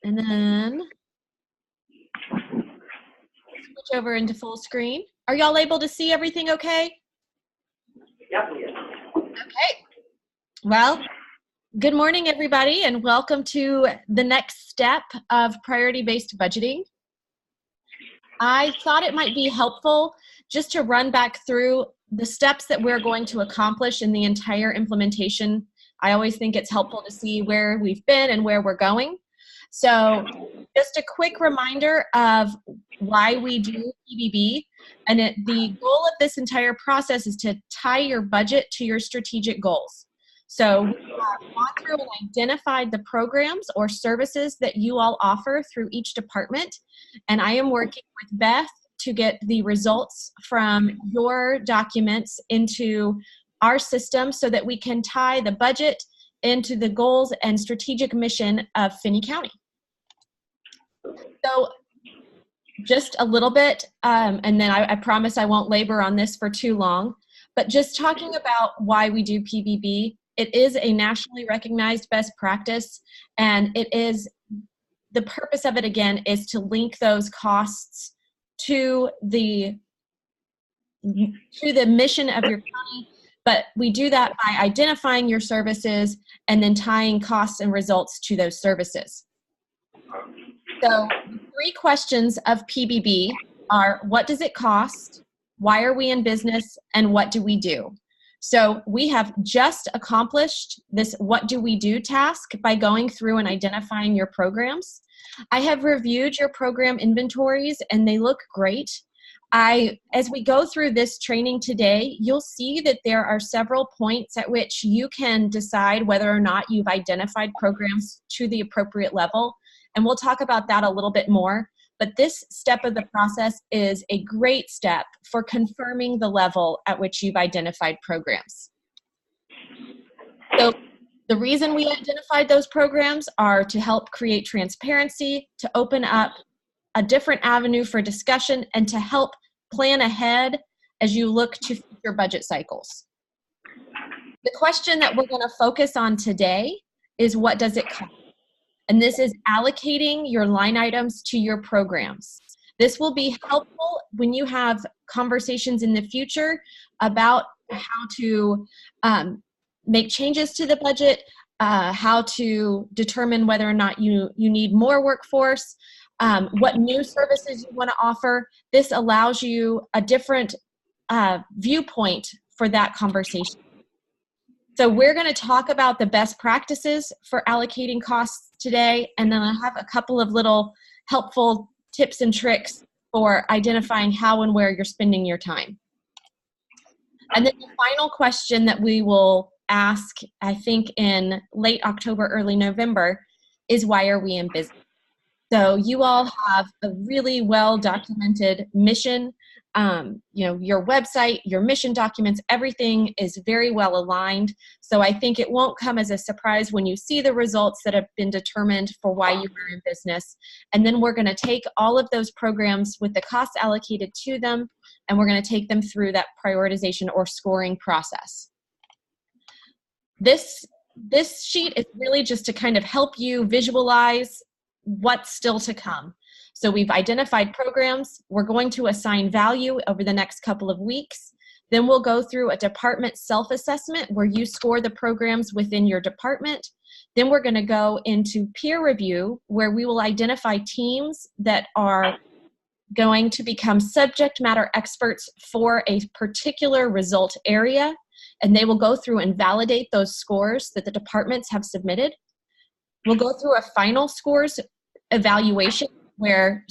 And then switch over into full screen. Are y'all able to see everything okay? Yep. Okay. Well, good morning, everybody, and welcome to the next step of priority-based budgeting. I thought it might be helpful just to run back through the steps that we're going to accomplish in the entire implementation. I always think it's helpful to see where we've been and where we're going. So just a quick reminder of why we do PBB. And the goal of this entire process is to tie your budget to your strategic goals. So we have gone through and identified the programs or services that you all offer through each department. And I am working with Beth to get the results from your documents into our system so that we can tie the budget into the goals and strategic mission of Finney County. So just a little bit, and then I promise I won't labor on this for too long, but just talking about why we do PBB. It is a nationally recognized best practice, and it is, the purpose of it again is to link those costs to the mission of your county, but we do that by identifying your services and then tying costs and results to those services. So the 3 questions of PBB are: what does it cost? Why are we in business? And what do we do? So we have just accomplished this what do we do task by going through and identifying your programs. I have reviewed your program inventories and they look great. As we go through this training today, you'll see that there are several points at which you can decide whether or not you've identified programs to the appropriate level. And we'll talk about that a little bit more. But this step of the process is a great step for confirming the level at which you've identified programs. So the reason we identified those programs are to help create transparency, to open up a different avenue for discussion, and to help plan ahead as you look to future budget cycles. The question that we're going to focus on today is: what does it cost? And this is allocating your line items to your programs. This will be helpful when you have conversations in the future about how to make changes to the budget, how to determine whether or not you need more workforce, what new services you want to offer. This allows you a different viewpoint for that conversation. So we're going to talk about the best practices for allocating costs today, and then I have a couple of little helpful tips and tricks for identifying how and where you're spending your time. And then the final question that we will ask, I think in late October, early November, is: why are we in business? So you all have a really well-documented mission. Your website, your mission documents, everything is very well aligned. So I think it won't come as a surprise when you see the results that have been determined for why you are in business. And then we're going to take all of those programs with the costs allocated to them, and we're going to take them through that prioritization or scoring process. This sheet is really just to kind of help you visualize what's still to come. So we've identified programs. We're going to assign value over the next couple of weeks. Then we'll go through a department self-assessment where you score the programs within your department. Then we're going to go into peer review where we will identify teams that are going to become subject matter experts for a particular result area. And they will go through and validate those scores that the departments have submitted. We'll go through a final scores evaluation where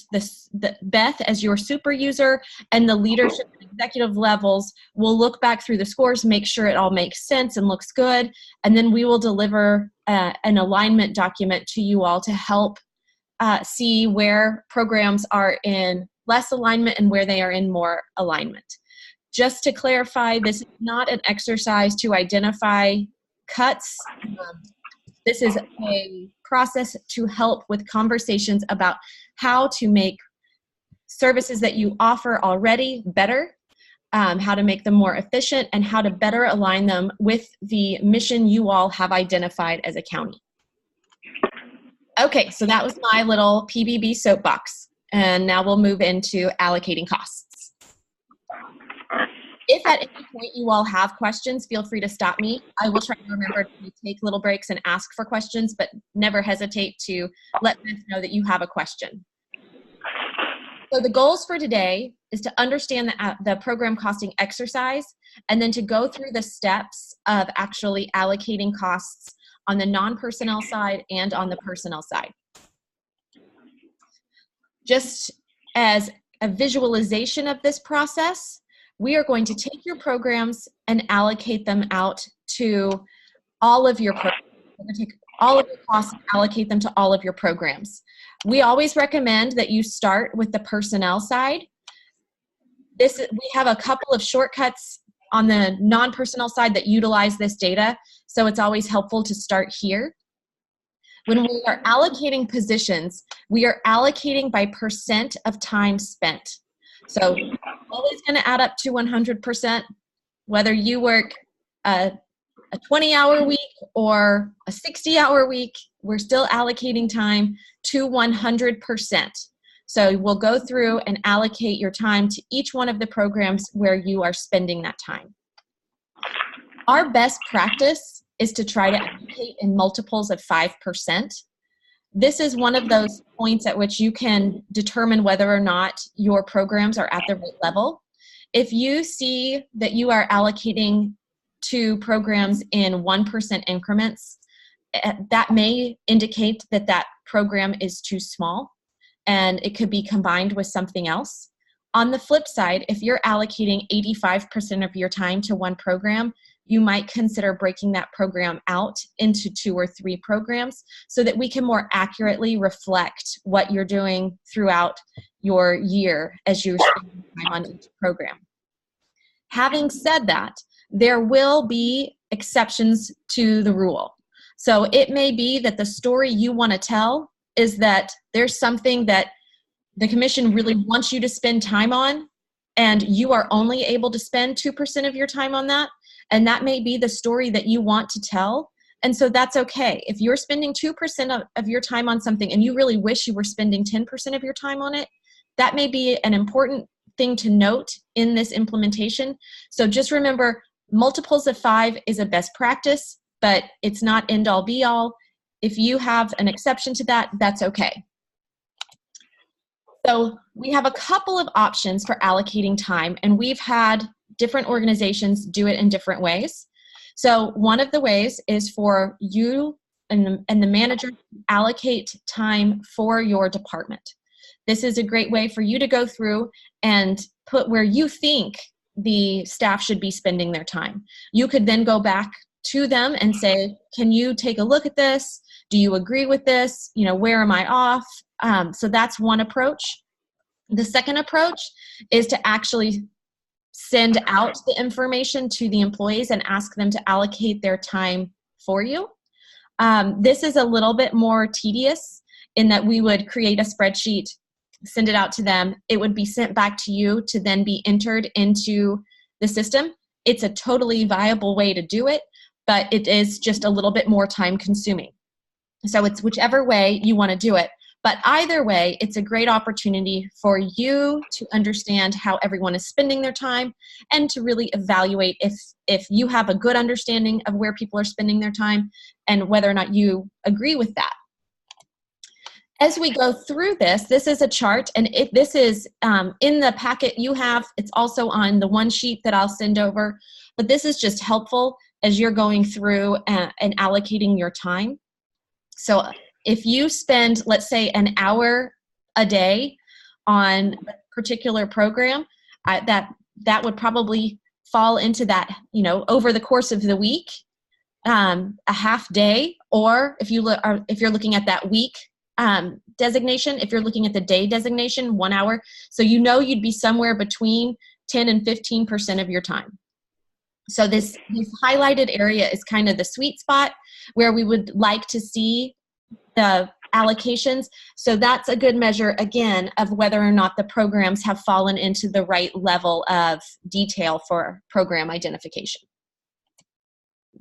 Beth, as your super user, and the leadership and executive levels will look back through the scores, make sure it all makes sense and looks good, and then we will deliver an alignment document to you all to help see where programs are in less alignment and where they are in more alignment. Just to clarify, this is not an exercise to identify cuts. This is a process to help with conversations about how to make services that you offer already better, how to make them more efficient, and how to better align them with the mission you all have identified as a county. Okay, so that was my little PBB soapbox. And now we'll move into allocating costs. If at any point you all have questions, feel free to stop me. I will try to remember to take little breaks and ask for questions, but never hesitate to let us know that you have a question. So the goals for today is to understand the program costing exercise and then to go through the steps of actually allocating costs on the non-personnel side and on the personnel side. Just as a visualization of this process, we are going to take your programs and allocate them out to all of your programs. We're going to take all of your costs and allocate them to all of your programs. We always recommend that you start with the personnel side. We have a couple of shortcuts on the non-personnel side that utilize this data, so it's always helpful to start here. When we are allocating positions, we are allocating by percent of time spent. So always going to add up to 100%, whether you work a 20-hour week or a 60-hour week, we're still allocating time to 100%. So we'll go through and allocate your time to each one of the programs where you are spending that time. Our best practice is to try to allocate in multiples of 5%. This is one of those points at which you can determine whether or not your programs are at the right level. If you see that you are allocating to programs in 1% increments, that may indicate that that program is too small and it could be combined with something else. On the flip side, if you're allocating 85% of your time to one program, you might consider breaking that program out into 2 or 3 programs so that we can more accurately reflect what you're doing throughout your year as you're spending time on each program. Having said that, there will be exceptions to the rule. So it may be that the story you want to tell is that there's something that the commission really wants you to spend time on, and you are only able to spend 2% of your time on that. And that may be the story that you want to tell. And so that's okay. If you're spending 2% of your time on something and you really wish you were spending 10% of your time on it, that may be an important thing to note in this implementation. So just remember, multiples of 5 is a best practice, but it's not end all be all. If you have an exception to that, that's okay. So we have a couple of options for allocating time, and we've had different organizations do it in different ways. So one of the ways is for you and the manager to allocate time for your department. This is a great way for you to go through and put where you think the staff should be spending their time. You could then go back to them and say, can you take a look at this? Do you agree with this? You know, where am I off? So that's one approach. The second approach is to actually send out the information to the employees and ask them to allocate their time for you. This is a little bit more tedious in that we would create a spreadsheet, send it out to them. It would be sent back to you to then be entered into the system. It's a totally viable way to do it, but it is just a little bit more time consuming. So it's whichever way you want to do it. But either way, it's a great opportunity for you to understand how everyone is spending their time and to really evaluate if you have a good understanding of where people are spending their time and whether or not you agree with that. As we go through this, this is a chart, and this is in the packet you have. It's also on the one sheet that I'll send over, but this is just helpful as you're going through and allocating your time. So if you spend, let's say, an hour a day on a particular program, that would probably fall into that, you know, over the course of the week, a half day, or if you're looking at that week designation, if you're looking at the day designation, 1 hour. So you know you'd be somewhere between 10 and 15% of your time. So this highlighted area is kind of the sweet spot where we would like to see the allocations. So that's a good measure, again, of whether or not the programs have fallen into the right level of detail for program identification.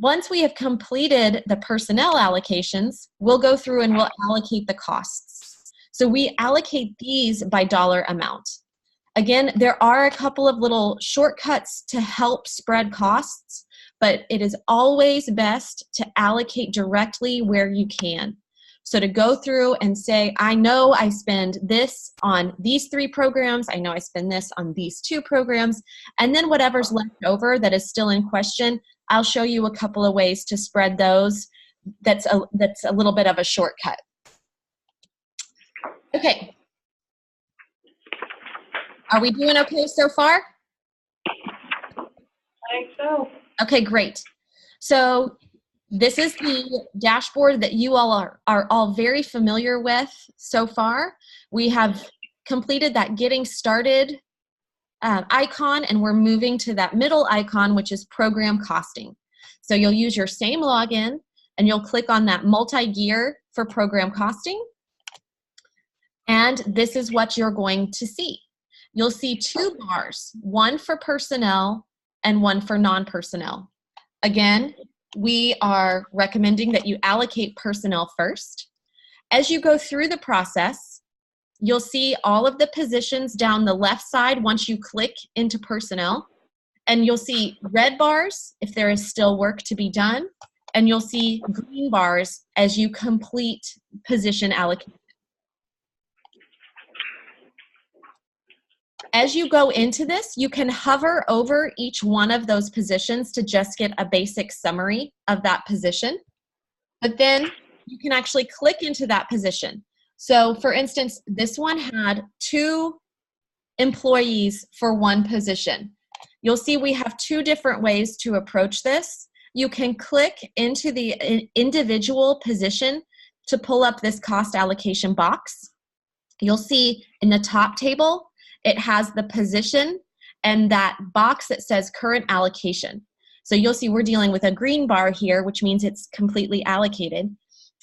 Once we have completed the personnel allocations, we'll go through and we'll allocate the costs. So we allocate these by dollar amount. Again, there are a couple of little shortcuts to help spread costs, but it is always best to allocate directly where you can. So to go through and say, I know I spend this on these 3 programs, I know I spend this on these 2 programs, and then whatever's left over that is still in question, I'll show you a couple of ways to spread those. That's a little bit of a shortcut. Okay. Are we doing okay so far? I think so. Okay, great. So this is the dashboard that you all are all very familiar with so far. We have completed that getting started icon, and we're moving to that middle icon, which is program costing. So you'll use your same login, and you'll click on that multi-gear for program costing. And this is what you're going to see. You'll see 2 bars, one for personnel and one for non-personnel. Again, we are recommending that you allocate personnel first. As you go through the process, you'll see all of the positions down the left side once you click into personnel, and you'll see red bars if there is still work to be done, and you'll see green bars as you complete position allocation. As you go into this, you can hover over each one of those positions to just get a basic summary of that position. But then you can actually click into that position. So for instance, this one had 2 employees for 1 position. You'll see we have 2 different ways to approach this. You can click into the individual position to pull up this cost allocation box. You'll see in the top table, it has the position and that box that says current allocation. So you'll see we're dealing with a green bar here, which means it's completely allocated.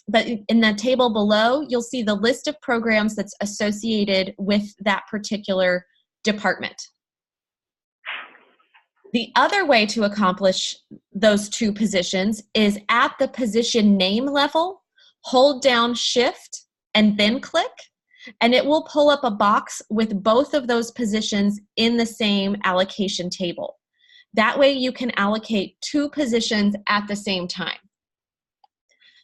But in the table below, you'll see the list of programs that's associated with that particular department. The other way to accomplish those 2 positions is at the position name level, hold down Shift and then click, and it will pull up a box with both of those positions in the same allocation table. That way you can allocate 2 positions at the same time.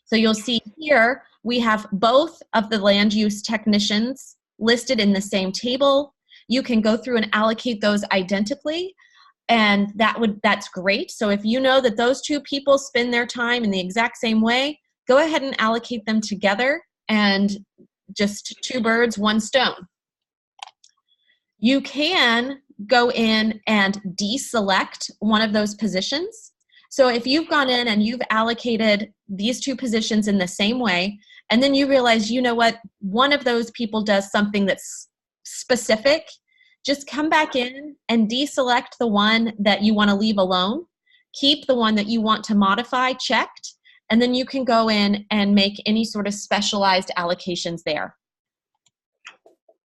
So you'll see here we have both of the land use technicians listed in the same table. You can go through and allocate those identically, and that's great. So if you know that those 2 people spend their time in the exact same way, go ahead and allocate them together, and just 2 birds, 1 stone. You can go in and deselect one of those positions. So if you've gone in and you've allocated these 2 positions in the same way, and then you realize, you know what, one of those people does something that's specific, just come back in and deselect the one that you want to leave alone. Keep the one that you want to modify checked, and then you can go in and make any sort of specialized allocations there.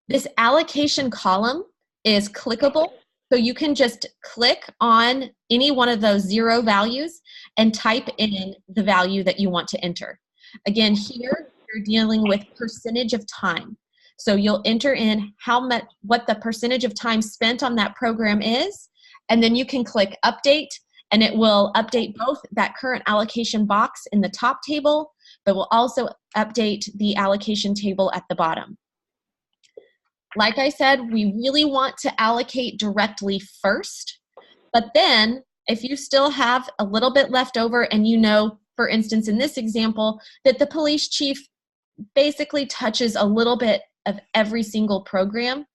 This allocation column is clickable, so you can just click on any one of those 0 values and type in the value that you want to enter. Again, here you're dealing with percentage of time. So you'll enter in what the percentage of time spent on that program is, and then you can click update, and it will update both that current allocation box in the top table, but will also update the allocation table at the bottom. Like I said, we really want to allocate directly first, but then if you still have a little bit left over and you know, for instance, in this example, that the police chief basically touches a little bit of every single program,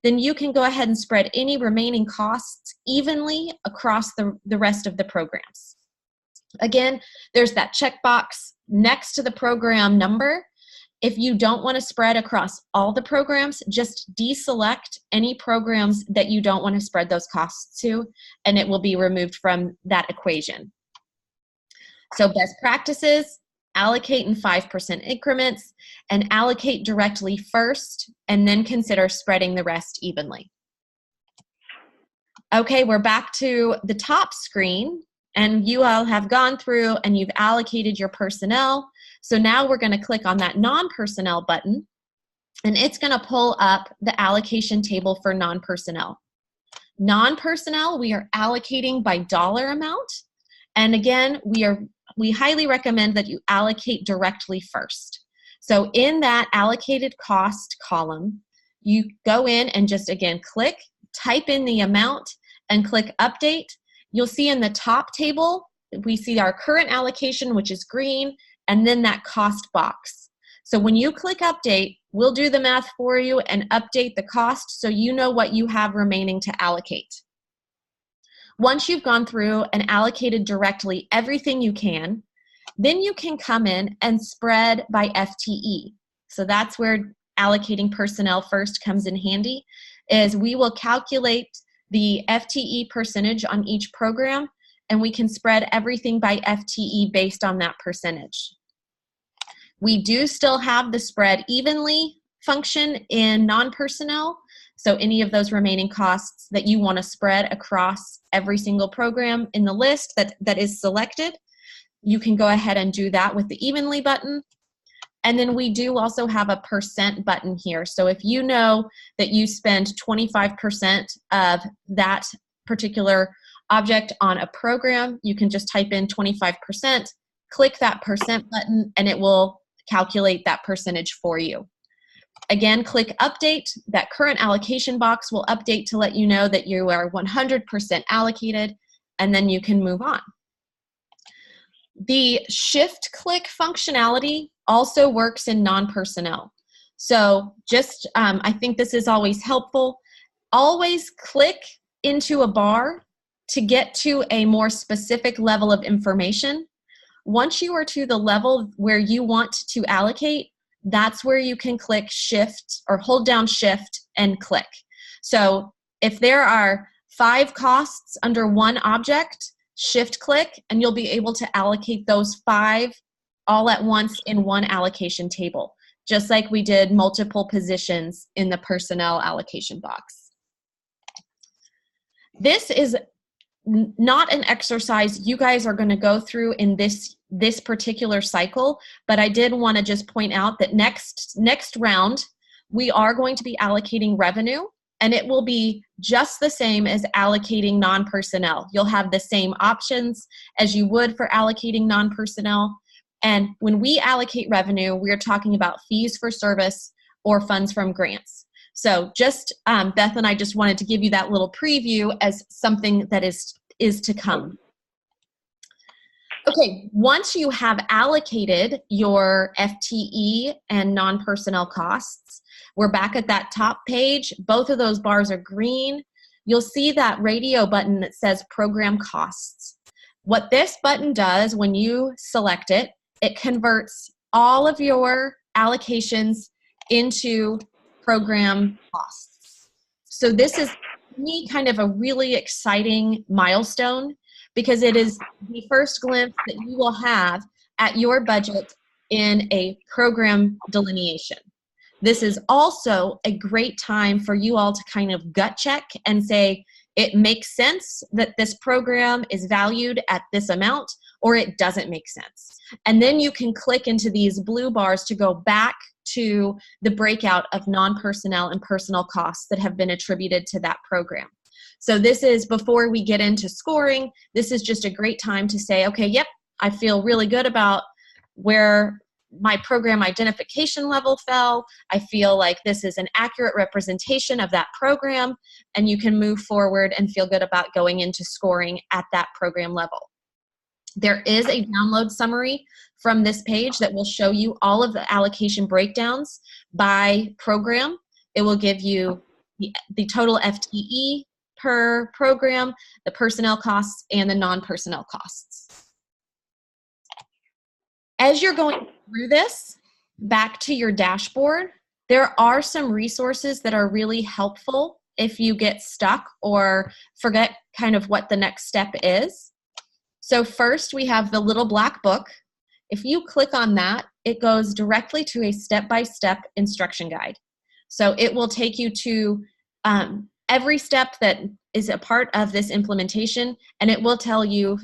then you can go ahead and spread any remaining costs evenly across the rest of the programs. Again, there's that checkbox next to the program number. If you don't want to spread across all the programs, just deselect any programs that you don't want to spread those costs to, and it will be removed from that equation. So best practices, allocate in 5% increments, and allocate directly first, and then consider spreading the rest evenly. Okay, we're back to the top screen. And you all have gone through and you've allocated your personnel. So now we're going to click on that non-personnel button, and it's going to pull up the allocation table for non-personnel. Non-personnel, we are allocating by dollar amount. And again, we highly recommend that you allocate directly first. So in that allocated cost column, you go in and just again click, type in the amount, and click update. You'll see in the top table, we see our current allocation, which is green, and then that cost box. So when you click update, we'll do the math for you and update the cost so you know what you have remaining to allocate. Once you've gone through and allocated directly everything you can, then you can come in and spread by FTE. So that's where allocating personnel first comes in handy, is we will calculate the FTE percentage on each program, and we can spread everything by FTE based on that percentage. We do still have the spread evenly function in non-personnel, so any of those remaining costs that you want to spread across every single program in the list that is selected, you can go ahead and do that with the evenly button. And then we do also have a percent button here. So if you know that you spend 25% of that particular object on a program, you can just type in 25%, click that percent button, and it will calculate that percentage for you. Again, click update. That current allocation box will update to let you know that you are 100% allocated, and then you can move on. The shift click functionality also works in non-personnel. So just, I think this is always helpful. Always click into a bar to get to a more specific level of information. Once you are to the level where you want to allocate, that's where you can click shift or hold down shift and click. So if there are 5 costs under one object, shift click and you'll be able to allocate those 5 all at once in one allocation table, just like we did multiple positions in the personnel allocation box. This is not an exercise you guys are going to go through in this particular cycle, but I did want to just point out that next round we are going to be allocating revenue, and it will be just the same as allocating non-personnel. You'll have the same options as you would for allocating non-personnel. And when we allocate revenue, we're talking about fees for service or funds from grants. So just, Beth and I just wanted to give you that little preview as something that is to come. Okay, once you have allocated your FTE and non-personnel costs, we're back at that top page. Both of those bars are green. You'll see that radio button that says program costs. What this button does when you select it, it converts all of your allocations into program costs. So this is, to me, kind of a really exciting milestone because it is the first glimpse that you will have at your budget in a program delineation. This is also a great time for you all to kind of gut check and say, it makes sense that this program is valued at this amount, or it doesn't make sense. And then you can click into these blue bars to go back to the breakout of non-personnel and personnel costs that have been attributed to that program. So this is, before we get into scoring, this is just a great time to say, okay, yep, I feel really good about where my program identification level fell. I feel like this is an accurate representation of that program, and you can move forward and feel good about going into scoring at that program level. There is a download summary from this page that will show you all of the allocation breakdowns by program. It will give you the total FTE per program, the personnel costs, and the non-personnel costs. As you're going through this, back to your dashboard, there are some resources that are really helpful if you get stuck or forget kind of what the next step is. So first, we have the little black book. If you click on that, it goes directly to a step-by-step instruction guide. So it will take you to every step that is a part of this implementation, and it will tell you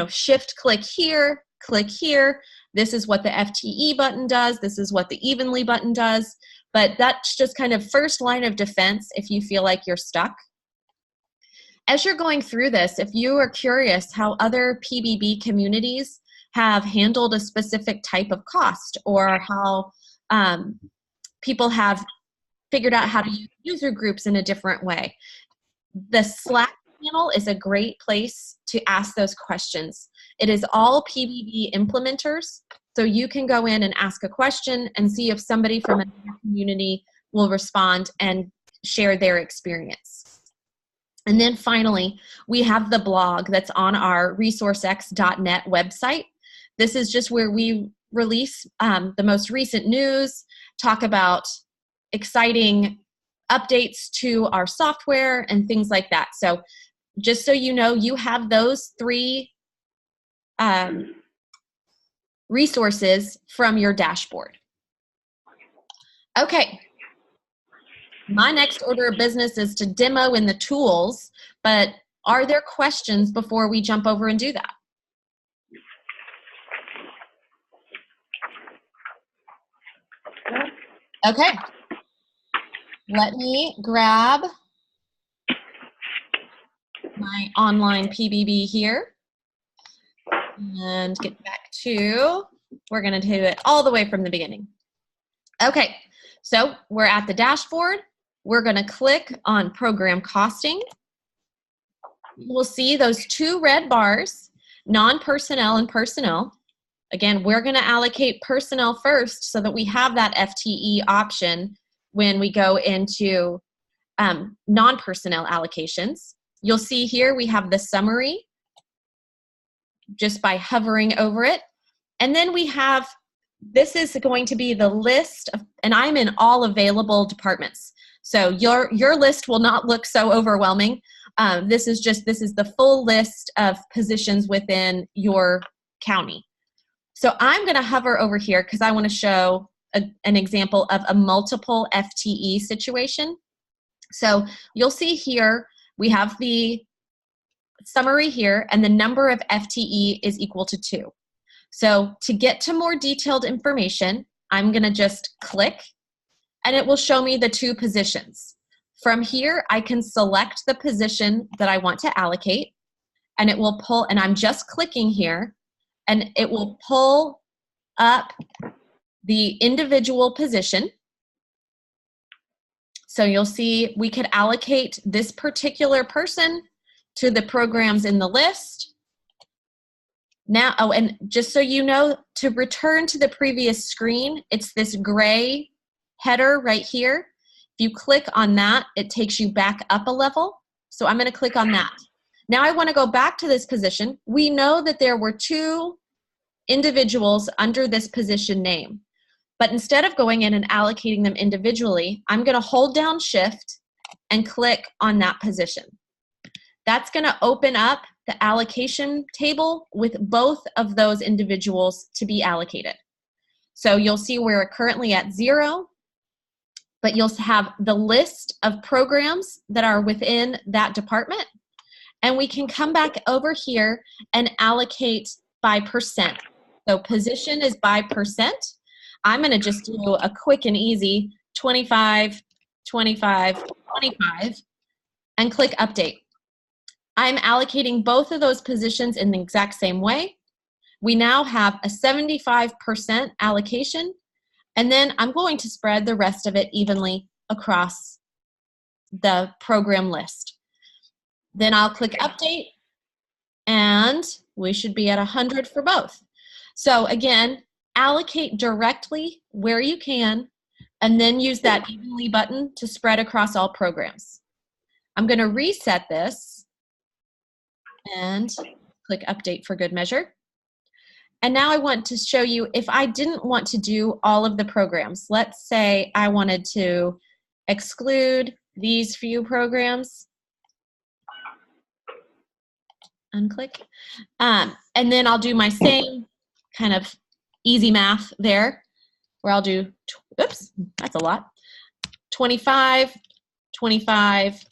shift click here, click here. This is what the FTE button does. This is what the evenly button does. But that's just kind of first line of defense if you feel like you're stuck. As you're going through this, if you are curious how other PBB communities have handled a specific type of cost, or how people have figured out how to use user groups in a different way, the Slack channel is a great place to ask those questions. It is all PBB implementers, so you can go in and ask a question and see if somebody from another community will respond and share their experience. And then finally, we have the blog that's on our resourcex.net website. This is just where we release the most recent news, talk about exciting updates to our software and things like that. So just so you know, you have those 3 resources from your dashboard. Okay. My next order of business is to demo in the tools, but are there questions before we jump over and do that? Okay. Let me grab my online PBB here and get back to, we're going to do it all the way from the beginning. Okay, so we're at the dashboard. We're going to click on program costing. We'll see those 2 red bars, non-personnel and personnel. Again, we're going to allocate personnel first so that we have that FTE option when we go into non-personnel allocations. You'll see here we have the summary just by hovering over it. And then we have, this is going to be the list of, and I'm in all available departments. So your list will not look so overwhelming. This is the full list of positions within your county. So I'm going to hover over here because I want to show an example of a multiple FTE situation. So you'll see here, we have the summary here, and the number of FTE is equal to 2. So to get to more detailed information, I'm going to just click, and it will show me the 2 positions. From here, I can select the position that I want to allocate, and it will pull, and I'm just clicking here, and it will pull up the individual position. So you'll see we could allocate this particular person to the programs in the list. Now, oh, and just so you know, to return to the previous screen, it's this gray header right here. If you click on that, it takes you back up a level. So I'm going to click on that. Now I want to go back to this position. We know that there were 2 individuals under this position name. But instead of going in and allocating them individually, I'm going to hold down Shift and click on that position. That's going to open up the allocation table with both of those individuals to be allocated. So you'll see we're currently at 0, but you'll have the list of programs that are within that department. And we can come back over here and allocate by percent. So position is by percent. I'm going to just do a quick and easy 25, 25, 25, and click Update. I'm allocating both of those positions in the exact same way. We now have a 75% allocation, and then I'm going to spread the rest of it evenly across the program list. Then I'll click Update, and we should be at 100 for both. So again, allocate directly where you can, and then use that evenly button to spread across all programs. I'm going to reset this and click Update for good measure. And now I want to show you if I didn't want to do all of the programs. Let's say I wanted to exclude these few programs. Unclick. And then I'll do my same kind of easy math there, where I'll do, oops, that's a lot, 25, 25,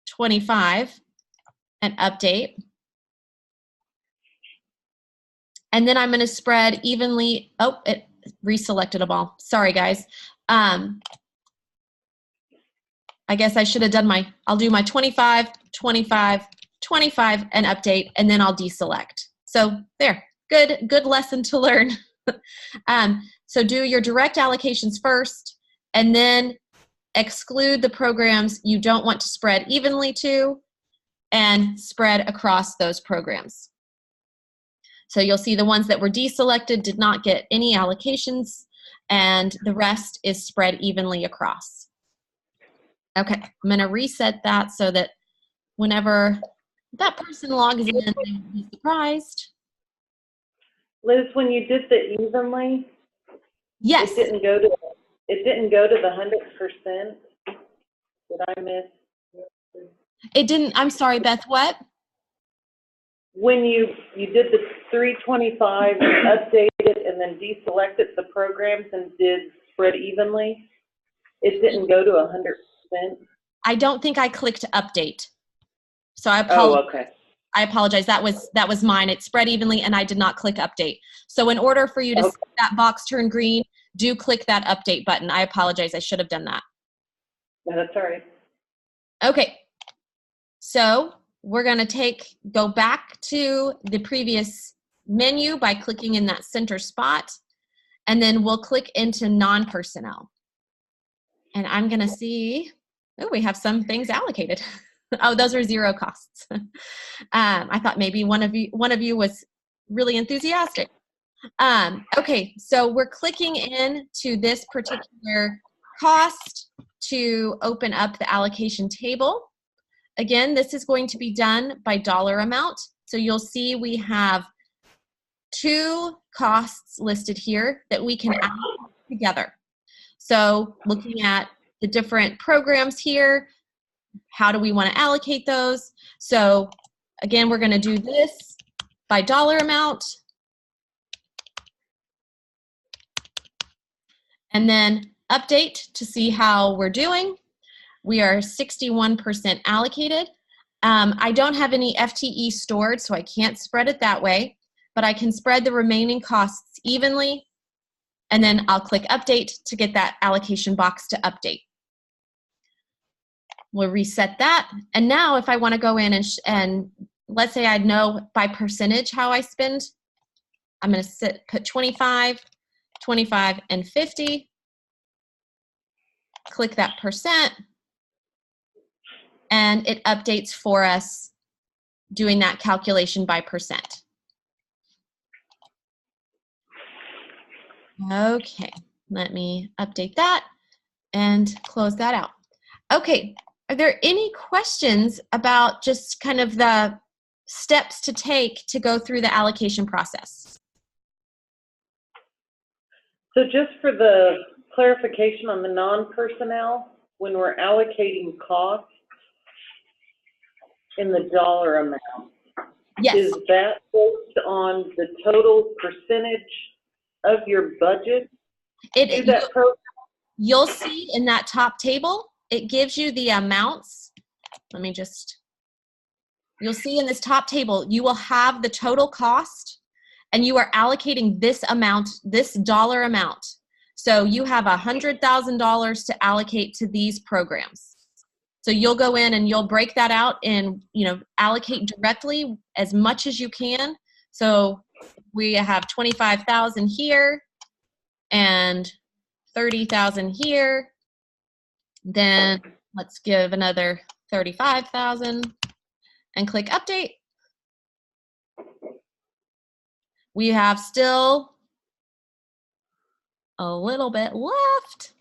25, and update. And then I'm going to spread evenly. Oh, it reselected them all. Sorry, guys. I guess I should have done I'll do my 25, 25, 25 and update, and then I'll deselect. So there, good lesson to learn. So do your direct allocations first, and then exclude the programs you don't want to spread evenly to, and spread across those programs. So you'll see the ones that were deselected did not get any allocations, and the rest is spread evenly across. Okay, I'm going to reset that so that whenever that person logs in, they won't be surprised. Liz, when you did the evenly, Yes. it didn't go to the 100%. Did I miss? It didn't. I'm sorry, Beth. What? When you did the 325 and updated and then deselected the programs and did spread evenly, it didn't go to 100%. I don't think I clicked update. So I apologize. Oh, okay. I apologize. That was mine. It spread evenly and I did not click update. So in order for you to see that box turn green, do click that update button. I apologize. I should have done that. No, that's all right. Okay. So we're going to go back to the previous menu by clicking in that center spot, and then we'll click into non-personnel. And I'm going to see, oh, we have some things allocated. Oh, those are zero costs. I thought maybe one of you was really enthusiastic. Okay, so we're clicking into this particular cost to open up the allocation table. Again, this is going to be done by dollar amount. So you'll see we have 2 costs listed here that we can add together. So looking at the different programs here, how do we want to allocate those? So again, we're going to do this by dollar amount. And then update to see how we're doing. We are 61% allocated. I don't have any FTE stored, so I can't spread it that way, but I can spread the remaining costs evenly, and then I'll click update to get that allocation box to update. We'll reset that. And now if I want to go in and let's say I know by percentage how I spend, I'm going to put 25, 25, and 50. Click that percent. And it updates for us doing that calculation by percent. Okay, let me update that and close that out. Okay, are there any questions about just kind of the steps to take to go through the allocation process? So just for the clarification on the non-personnel, when we're allocating costs in the dollar amount, yes, is that based on the total percentage of your budget? You'll see in that top table, it gives you the amounts. You'll see in this top table, you will have the total cost, and you are allocating this amount, this dollar amount. So you have $100,000 to allocate to these programs. So you'll go in and you'll break that out and, allocate directly as much as you can. So we have 25,000 here and 30,000 here. Then let's give another 35,000 and click update. We have still a little bit left.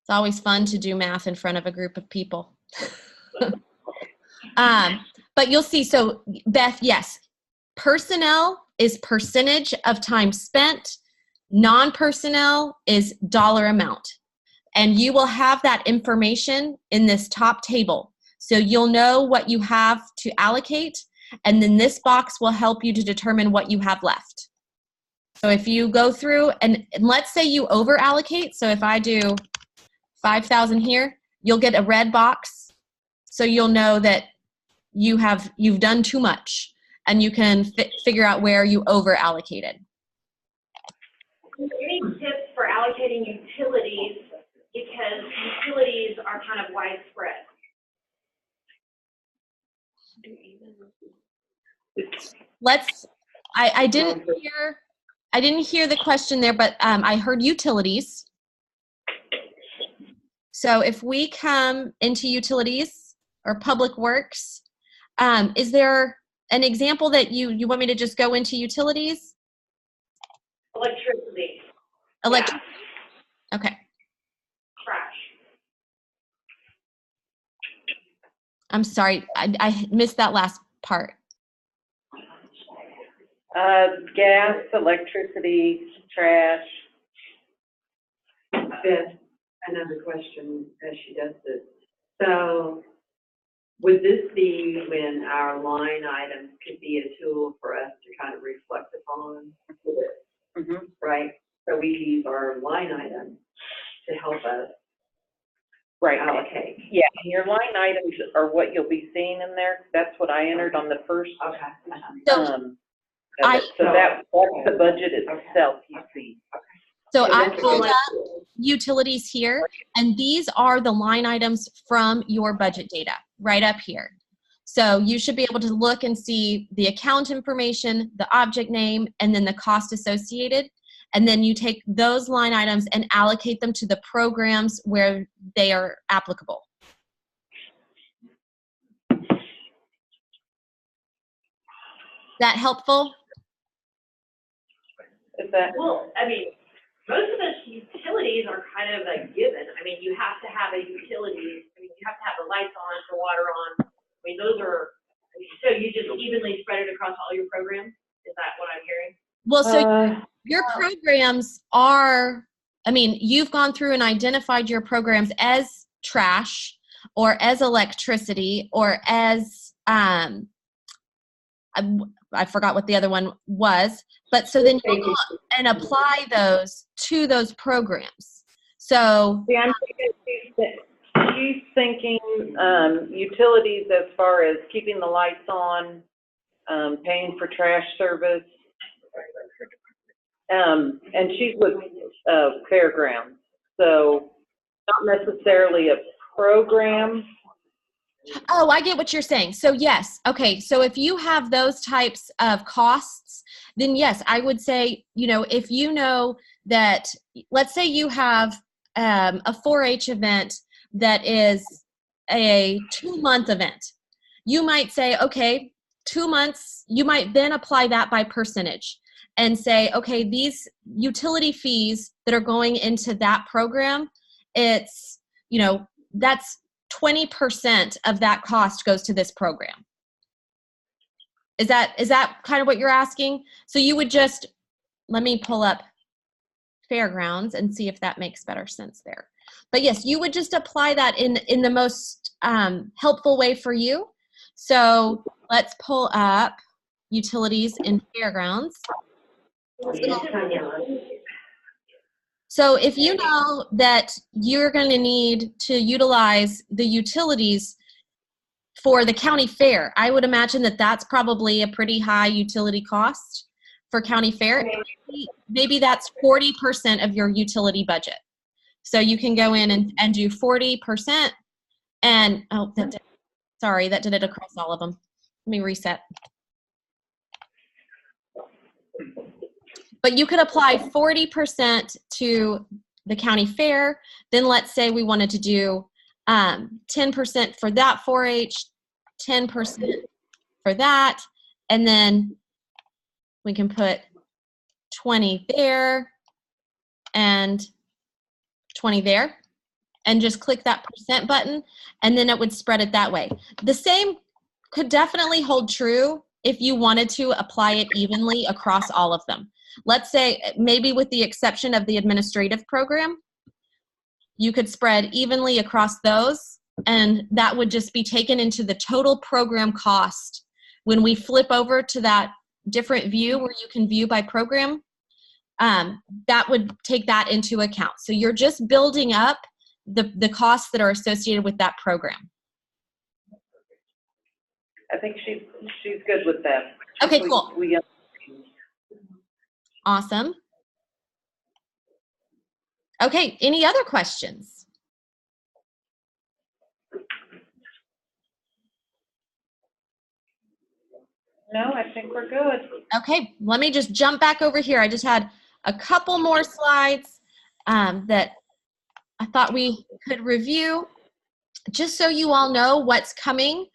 It's always fun to do math in front of a group of people. But you'll see, so Beth, yes, personnel is percentage of time spent. Non-personnel is dollar amount. And you will have that information in this top table. So you'll know what you have to allocate, and then this box will help you to determine what you have left. So if you go through, and let's say you over allocate, so if I do 5,000 here, you'll get a red box. So you'll know that you've done too much, and you can figure out where you over allocated. Any tips for allocating utilities, because utilities are kind of widespread? I didn't hear the question there, but I heard utilities. So if we come into utilities or public works, is there an example that you want me to just go into utilities? Electricity. Electricity. Yeah. Okay. Trash. I'm sorry, I missed that last part. Gas, electricity, trash. Beth, another question as she does this. So would this be when our line items could be a tool for us to kind of reflect upon this, right? So we use our line items to help us allocate. Yeah, and your line items are what you'll be seeing in there. That's what I entered on the first. So that's the budget itself you see. So I pulled up utilities here, and these are the line items from your budget data right up here. So you should be able to look and see the account information, the object name, and then the cost associated. And then you take those line items and allocate them to the programs where they are applicable. Is that helpful? Is that? Well, I mean, most of us utilities are kind of a given. I mean, you have to have a utility. I mean, you have to have the lights on, the water on. I mean, those are, so you just evenly spread it across all your programs? Is that what I'm hearing? Well, so your programs are, I mean, you've gone through and identified your programs as trash or as electricity or as, I forgot what the other one was, but so then you go and apply those to those programs. So see, I'm thinking she's thinking utilities as far as keeping the lights on, paying for trash service, and she's with fairgrounds, so not necessarily a program. Oh, I get what you're saying. So yes. Okay. So if you have those types of costs, then yes, I would say, you know, if you know that, let's say you have a 4-H event that is a 2-month event, you might say, okay, 2 months, you might then apply that by percentage and say, okay, these utility fees that are going into that program, it's, you know, that's 20% of that cost goes to this program. Is that kind of what you're asking? So you would just, let me pull up fairgrounds and see if that makes better sense there. But yes, you would just apply that in the most helpful way for you. So let's pull up utilities in fairgrounds. So if you know that you're going to need to utilize the utilities for the county fair, I would imagine that that's probably a pretty high utility cost for county fair. Maybe that's 40% of your utility budget. So you can go in and do 40% and, oh, sorry, that did it across all of them. Let me reset. But you could apply 40% to the county fair. Then let's say we wanted to do 10% for that 4-H, 10% for that, and then we can put 20 there and 20 there, and just click that percent button, and then it would spread it that way. The same could definitely hold true if you wanted to apply it evenly across all of them. Let's say maybe with the exception of the administrative program, you could spread evenly across those, and that would just be taken into the total program cost. When we flip over to that different view where you can view by program, that would take that into account. So you're just building up the costs that are associated with that program. I think she's good with that. Okay, cool. We Awesome. Okay, any other questions? No, I think we're good. Okay, let me just jump back over here. I just had a couple more slides that I thought we could review. Just so you all know what's coming,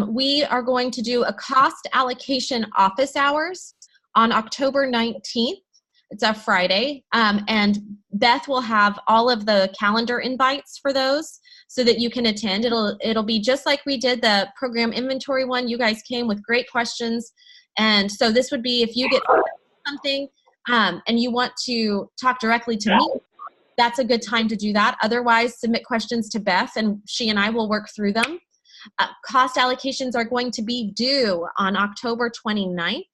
we are going to do a cost allocation office hours on October 19th. It's a Friday, and Beth will have all of the calendar invites for those so that you can attend. It'll be just like we did the program inventory one. You guys came with great questions, and so this would be if you get something and you want to talk directly to me, that's a good time to do that. Otherwise, submit questions to Beth, and she and I will work through them. Cost allocations are going to be due on October 29th.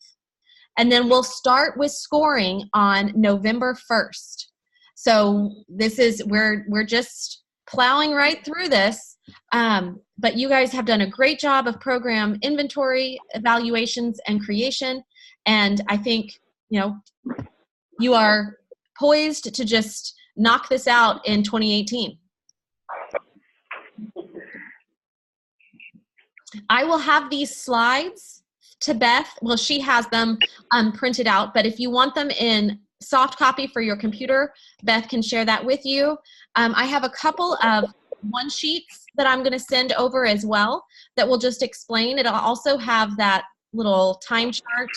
And then we'll start with scoring on November 1st. So this is, we're just plowing right through this. But you guys have done a great job of program inventory, evaluations, and creation. And I think, you know, you are poised to just knock this out in 2018. I will have these slides to Beth. Well, she has them printed out, but if you want them in soft copy for your computer, Beth can share that with you. I have a couple of one sheets that I'm going to send over as well that will just explain. It'll also have that little time chart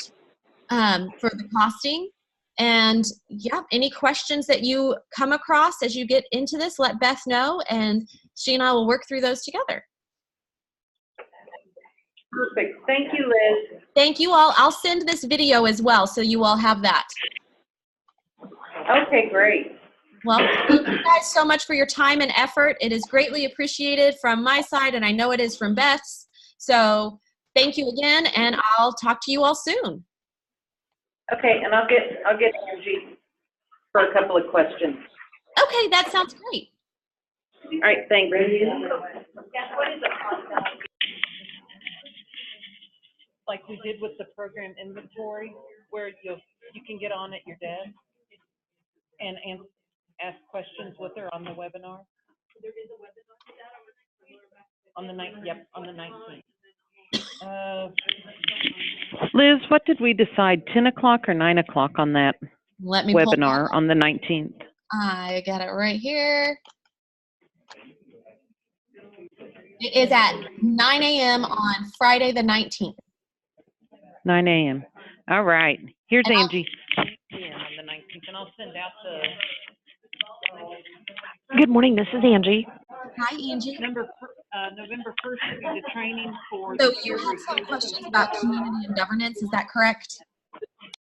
for the costing. And yeah, any questions that you come across as you get into this, let Beth know, and she and I will work through those together. Perfect. Thank you, Liz. Thank you all. I'll send this video as well, so you all have that. Okay, great. Well, thank you guys so much for your time and effort. It is greatly appreciated from my side, and I know it is from Beth's. So thank you again, and I'll talk to you all soon. Okay, and I'll get Angie for a couple of questions. Okay, that sounds great. All right, thanks. Like we did with the program inventory, where you can get on at your desk and ask questions with her on the webinar. There is a webinar for that on the 19th. Yep, on the 19th. Liz, what did we decide, 10 o'clock or 9 o'clock on that Let me webinar on the 19th? I got it right here. It is at 9 a.m. on Friday the 19th. 9 a.m. All right. Here's And Angie. Yeah, on the 19th, and I'll send out the Good morning, this is Angie. Hi, Angie. November 1st will be the training for. So you have some questions about community and governance, is that correct?